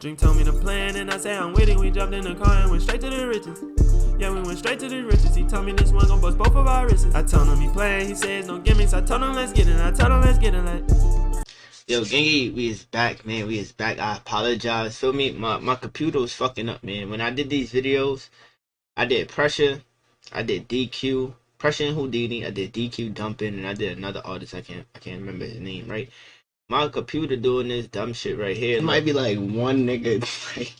Drink told me the plan and I say I'm with it. We jumped in the car and went straight to the riches. Yeah, we went straight to the riches. He told me this one gon' bust both of our wrists. I told him he playing, he says no gimmicks. I told him let's get it, I told him let's get it like. Yo, Gengi, we is back, man. We is back. I apologize. Feel me? My computer was fucking up, man. When I did these videos, I did pressure, I did DQ, pressure and Houdini, I did DQ dumping, and I did another artist. I can't remember his name, right? My computer doing this dumb shit right here. It might be like one nigga, like,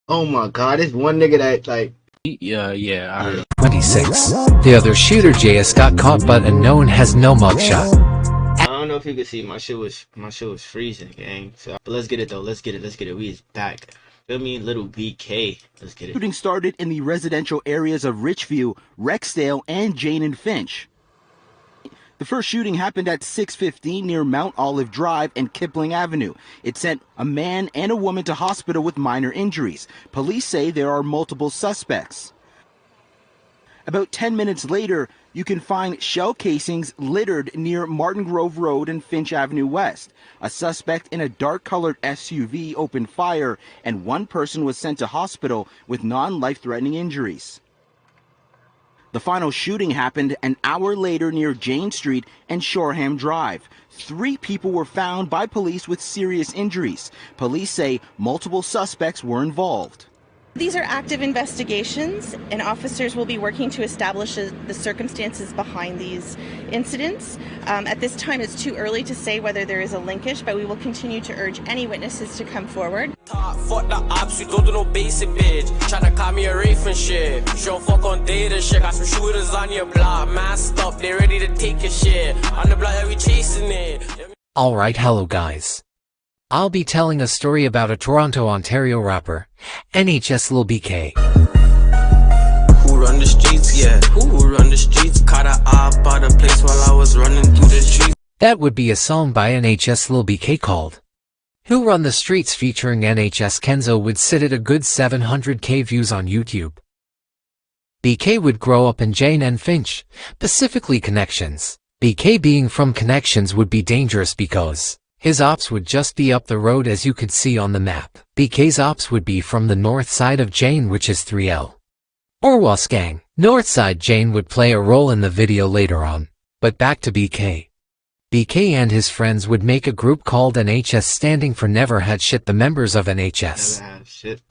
oh my god, it's one nigga that like. Yeah, I heard. 26. The other shooter JS got caught, but unknown has no mugshot. I don't know if you can see my shit was freezing, gang. So, but let's get it though. Let's get it. We is back. Feel me, Lil BK. Let's get it. Shooting started in the residential areas of Richview, Rexdale, and Jane and Finch. The first shooting happened at 6:15 near Mount Olive Drive and Kipling Avenue. It sent a man and a woman to hospital with minor injuries. Police say there are multiple suspects. About 10 minutes later, you can find shell casings littered near Martin Grove Road and Finch Avenue West. A suspect in a dark-colored SUV opened fire, and one person was sent to hospital with non-life-threatening injuries. The final shooting happened an hour later near Jane Street and Shoreham Drive. 3 people were found by police with serious injuries. Police say multiple suspects were involved. These are active investigations, and officers will be working to establish the circumstances behind these incidents. At this time, it's too early to say whether there is a linkage, but we will continue to urge any witnesses to come forward. Fuck the ops, you don't do no basic bitch. Tryna call me a Wraith and shit. She don't fuck on data shit. Got some shooters on your block, masked up, they ready to take your shit. On the block that we chasing it. Alright, hello guys. I'll be telling a story about a Toronto, Ontario rapper, NHS Lil BK. Who run the streets, yeah, who run the streets? Caught a op out of place while I was running through the streets. That would be a song by NHS Lil BK called Who Run the Streets featuring NHS Kenzo would sit at a good 700k views on YouTube. BK would grow up in Jane and Finch, specifically Connections. BK being from Connections would be dangerous because his ops would just be up the road, as you could see on the map. BK's ops would be from the north side of Jane, which is 3L. Or Wasgang. Northside Jane would play a role in the video later on. But back to BK. BK and his friends would make a group called NHS, standing for Never Had Shit. The members of NHS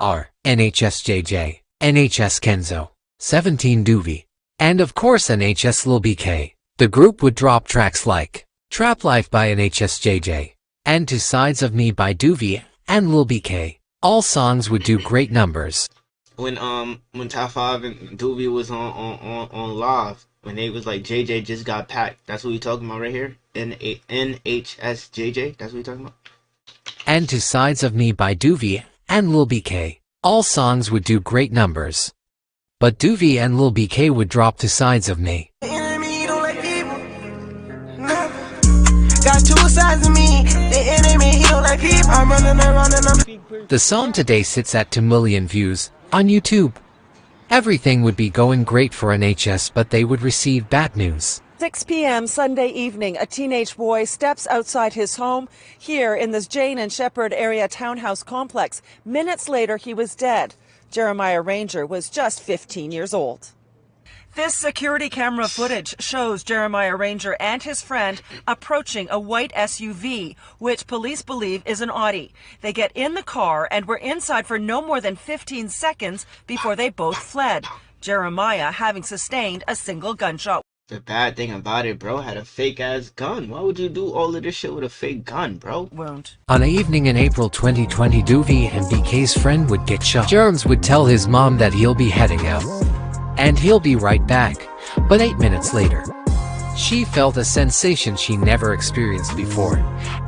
are NHS JJ, NHS Kenzo, 17 Duvy, and of course NHS Lil BK. The group would drop tracks like Trap Life by NHS JJ and Two Sides of Me by Duvy and Lil BK. All songs would do great numbers. When Top 5 and Duvy was on live, when they was like JJ just got packed, that's what we talking about right here. NHS JJ, that's what we talking about. And Two Sides of Me by Duvy and Lil BK. All songs would do great numbers. But Duvy and Lil BK would drop Two Sides of Me. Got 2 sides of me, the enemy, he don't like people. I'm running around and I'm... The song today sits at 2 million views on YouTube. Everything would be going great for NHS, but they would receive bad news. 6 p.m. Sunday evening, a teenage boy steps outside his home here in this Jane and Shepherd area townhouse complex. Minutes later, he was dead. Jeremiah Ranger was just 15 years old. This security camera footage shows Jeremiah Ranger and his friend approaching a white SUV, which police believe is an Audi. They get in the car and were inside for no more than 15 seconds before they both fled, Jeremiah having sustained a single gunshot. The bad thing about it, bro, had a fake ass gun. Why would you do all of this shit with a fake gun, bro? Wound. On an evening in April 2020, Duvy and BK's friend would get shot. Germs would tell his mom that he'll be heading out and he'll be right back, but 8 minutes later, she felt a sensation she never experienced before,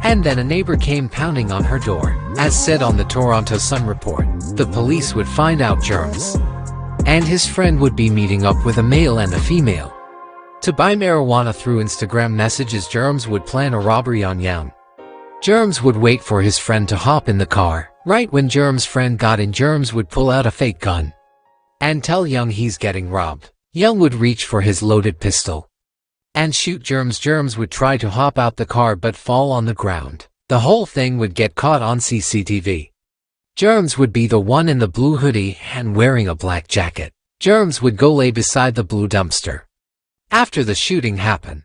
and then a neighbor came pounding on her door. As said on the Toronto Sun report, the police would find out Germs and his friend would be meeting up with a male and a female to buy marijuana through Instagram messages. Germs would plan a robbery on Young. Germs would wait for his friend to hop in the car. Right when Germs' friend got in, Germs would pull out a fake gun and tell Young he's getting robbed. Young would reach for his loaded pistol and shoot Germs. Germs would try to hop out the car but fall on the ground. The whole thing would get caught on CCTV. Germs would be the one in the blue hoodie and wearing a black jacket. Germs would go lay beside the blue dumpster. After the shooting happened.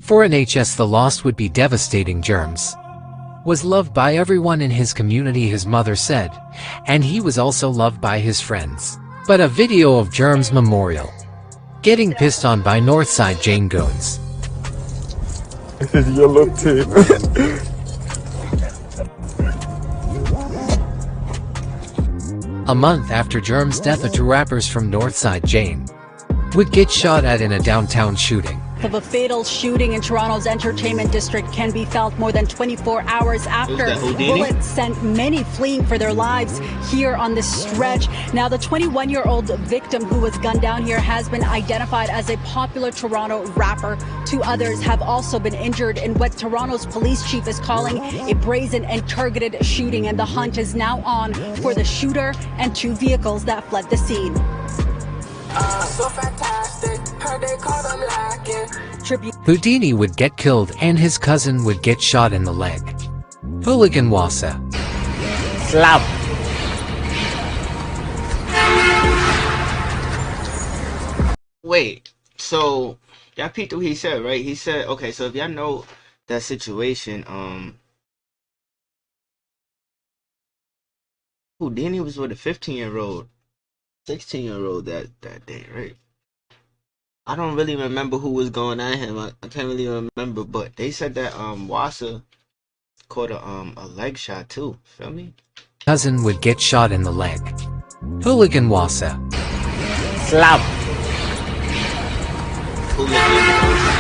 For NHS, the loss would be devastating. Germs was loved by everyone in his community, his mother said, and he was also loved by his friends. But a video of Germs' memorial getting pissed on by Northside Jane goons. Yellow tape. A month after Germs' death, two rappers from Northside Jane would get shot at in a downtown shooting. Of a fatal shooting in Toronto's entertainment district can be felt more than 24 hours after bullets sent many fleeing for their lives here on this stretch. Now, the 21-year-old victim who was gunned down here has been identified as a popular Toronto rapper. 2 others have also been injured in what Toronto's police chief is calling a brazen and targeted shooting, and the hunt is now on for the shooter and 2 vehicles that fled the scene. So fantastic, heard they call them lacking. Houdini would get killed and his cousin would get shot in the leg. Hooligan Wassa. Slap. Wait, so y'all peeped what he said, right? He said, okay, so if y'all know that situation, Houdini was with a 15-year-old. 16-year-old that day, right? I don't really remember who was going at him. I can't really remember, but they said that Wassa caught a leg shot too. Feel me? Cousin would get shot in the leg. Hooligan Wassa. Slap. Hooligan.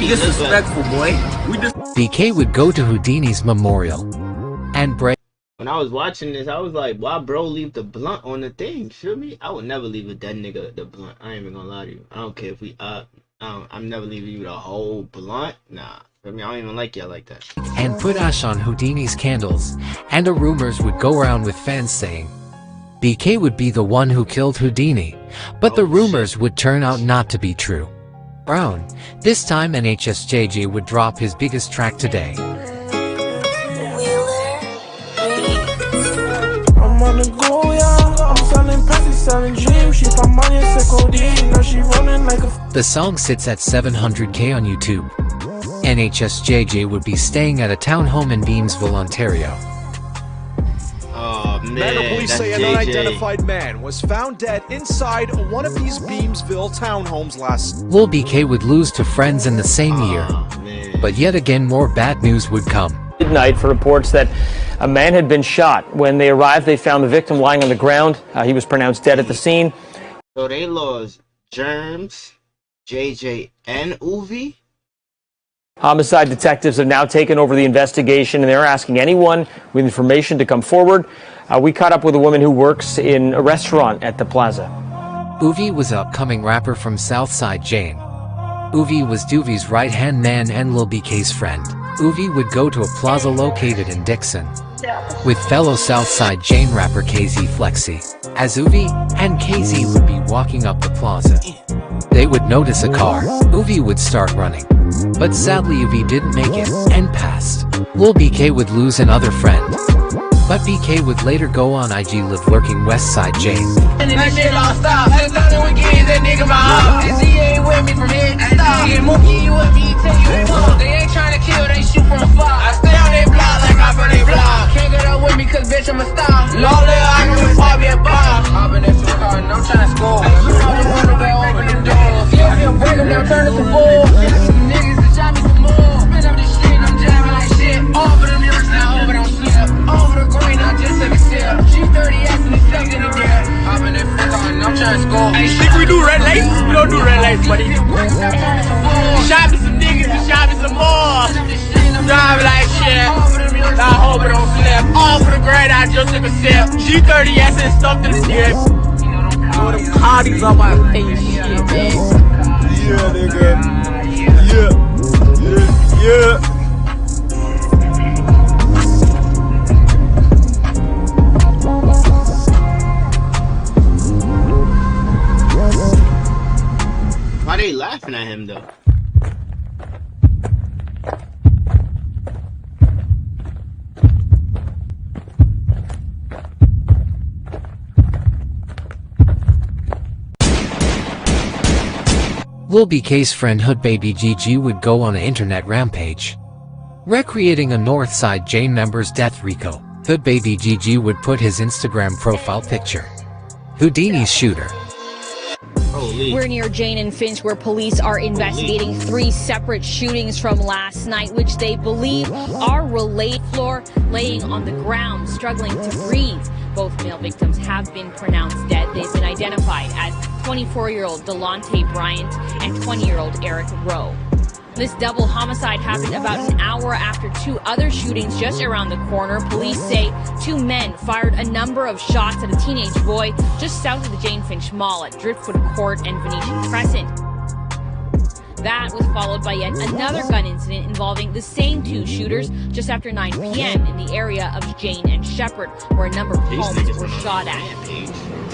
Disrespectful, boy. BK would go to Houdini's memorial and break. When I was watching this, I was like, why bro leave the blunt on the thing? Feel me? I would never leave a dead nigga the blunt. I ain't even gonna lie to you. I don't care if we I'm never leaving you the whole blunt. Nah. Feel me? I don't even like y'all like that. And put ash on Houdini's candles, and the rumors would go around with fans saying BK would be the one who killed Houdini, but the rumors would turn out not to be true. Brown. This time NHS JJ would drop his biggest track today. I'm on the go, yeah. I'm selling pussy, selling dreams. She found money and codeine. Now she running like a. The song sits at 700K on YouTube. NHS JJ would be staying at a townhome in Beamsville, Ontario. Manor police say an unidentified man was found dead inside one of these Beamsville townhomes last. Lil BK would lose to friends in the same year, but yet again more bad news would come. Midnight for reports that a man had been shot. When they arrived, they found the victim lying on the ground. He was pronounced dead at the scene. So they lost Germs, JJ, and Uvi. Homicide detectives have now taken over the investigation, and they're asking anyone with information to come forward. We caught up with a woman who works in a restaurant at the plaza. Uvi was an upcoming rapper from Southside Jane. Uvi was Duvy's right-hand man and Lil BK's friend. Uvi would go to a plaza located in Dixon with fellow Southside Jane rapper KZ Flexi. As Uvi and KZ would be walking up the plaza, they would notice a car. Uvi would start running, but sadly Uvi didn't make it and passed. Lil BK would lose another friend, but BK would later go on IG live lurking Westside Jane. They ain't trying to kill, they shoot from afar. I stay on their block like I'm on their block. Can't get up with me cause bitch I'm a star. Long live I can pop your bar. Hop in that car and I'm trying to score. You know the window, they open the doors. Yeah, break them down, turn it to four. Some niggas that shot me some more. Spin up the street, I'm jamming like shit. Over the lyrics now, over don't slip. Over the green, I just took a sip. G30S and it's second again. Hop in that car and I'm trying to score. Hey, think we do red lights? We don't do red lights, buddy. Shot me some niggas and shot me some more. Drive like shit. I hope it don't slip. All for the grade, I just took a sip. G30S and stuff to the dip. Know them Cardis on my face, shit, man. Yeah, nigga. laughing at him though. Lil BK's friend Hood Baby GG would go on an internet rampage, recreating a Northside Jane member's death. Rico Hood Baby GG would put his Instagram profile picture, Houdini's shooter. Holy. We're near Jane and Finch, where police are investigating 3 separate shootings from last night, which they believe are related. Floor laying on the ground, struggling to breathe. Both male victims have been pronounced dead. They've been identified as 24-year-old Delonte Bryant and 20-year-old Eric Rowe. This double homicide happened about an hour after 2 other shootings just around the corner. Police say 2 men fired a number of shots at a teenage boy just south of the Jane Finch Mall at Driftwood Court and Venetian Crescent. That was followed by yet another gun incident involving the same 2 shooters just after 9 p.m. in the area of Jane and Shepherd, where a number of homes were shot at.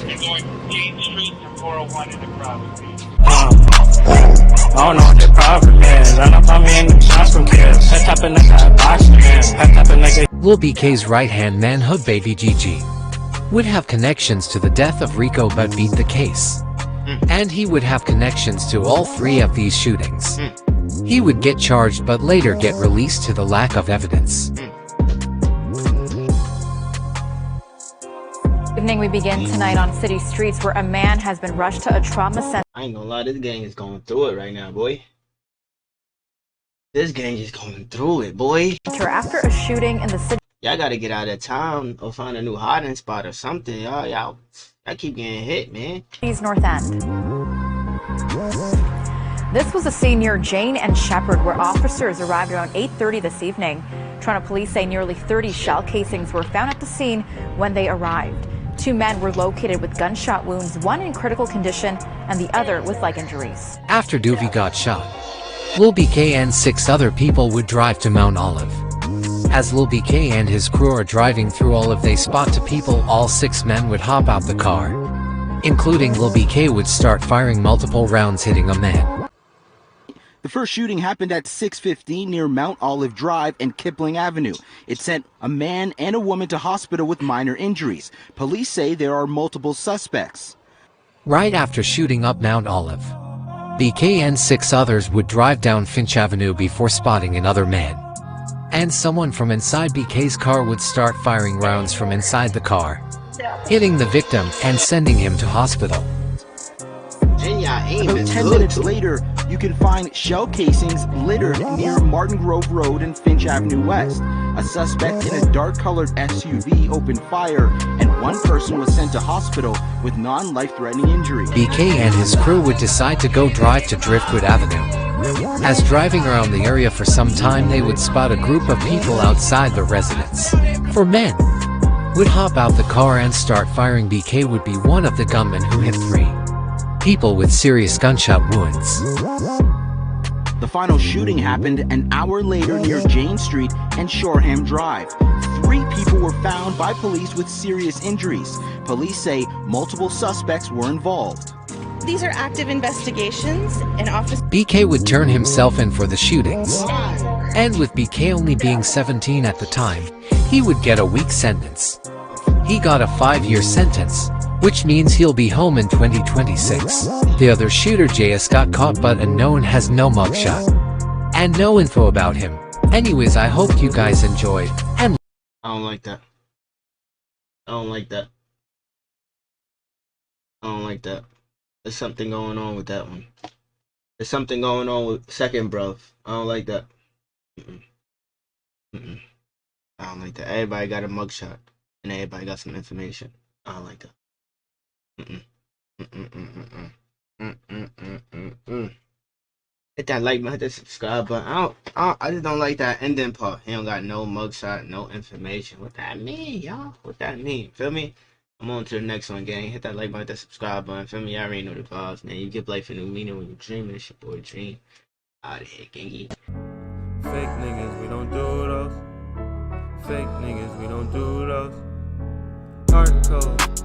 You're going Jane Street to 401 in the cross. I don't know what the problem is. Run up on me in the classroom kids. Head tapping like a boxing man. Head tapping like a... Lil BK's right-hand man Hood Baby GG would have connections to the death of Rico but beat the case. And he would have connections to all 3 of these shootings. He would get charged but later get released to the lack of evidence. Evening, we begin tonight on city streets where a man has been rushed to a trauma center. I ain't gonna lie, this gang is going through it right now, boy. This gang is going through it, boy. After a shooting in the city. Y'all gotta get out of town or find a new hiding spot or something. Y'all keep getting hit, man. North End. This was a scene near Jane and Shepherd where officers arrived around 8:30 this evening. Toronto police say nearly 30 shell casings were found at the scene when they arrived. 2 men were located with gunshot wounds, one in critical condition and the other with leg injuries. After Duvy got shot, Lil BK and 6 other people would drive to Mount Olive. As Lil BK and his crew are driving through Olive, they spot 2 people. All 6 men would hop out the car, including Lil BK would start firing multiple rounds, hitting a man. The first shooting happened at 6:15 near Mount Olive Drive and Kipling Avenue. It sent a man and a woman to hospital with minor injuries. Police say there are multiple suspects. Right after shooting up Mount Olive, BK and 6 others would drive down Finch Avenue before spotting another man. And someone from inside BK's car would start firing rounds from inside the car, hitting the victim and sending him to hospital. About 10 minutes later, you can find shell casings littered near Martin Grove Road and Finch Avenue West. A suspect in a dark-colored SUV opened fire, and 1 person was sent to hospital with non-life-threatening injuries. BK and his crew would decide to go drive to Driftwood Avenue. As driving around the area for some time, they would spot a group of people outside the residence. 4 men would hop out the car and start firing. BK would be one of the gunmen who hit 3 people with serious gunshot wounds. The final shooting happened an hour later near Jane Street and Shoreham Drive. 3 people were found by police with serious injuries. Police say multiple suspects were involved. These are active investigations, and officers... BK would turn himself in for the shootings. And with BK only being 17 at the time, he would get a weak sentence. He got a 5-year sentence, which means he'll be home in 2026. The other shooter JS got caught but unknown, has no mugshot and no info about him. Anyways, I hope you guys enjoyed, and I don't like that. I don't like that. I don't like that. There's something going on with that one. There's something going on with second, bro. I don't like that. I don't like that. Everybody got a mugshot, and everybody got some information. I don't like that. Hit that like button, hit that subscribe button. I just don't like that ending part. He don't got no mugshot, no information. What that mean, y'all? What that mean? Feel me? I'm on to the next one, gang. Hit that like button, hit that subscribe button. Feel me? Y'all already know the vibes, man. You give life a new meaning when you're dreaming. It's your boy Dream. Out of here, gangy. Fake niggas, we don't do those. Fake niggas, we don't do those. Hard code.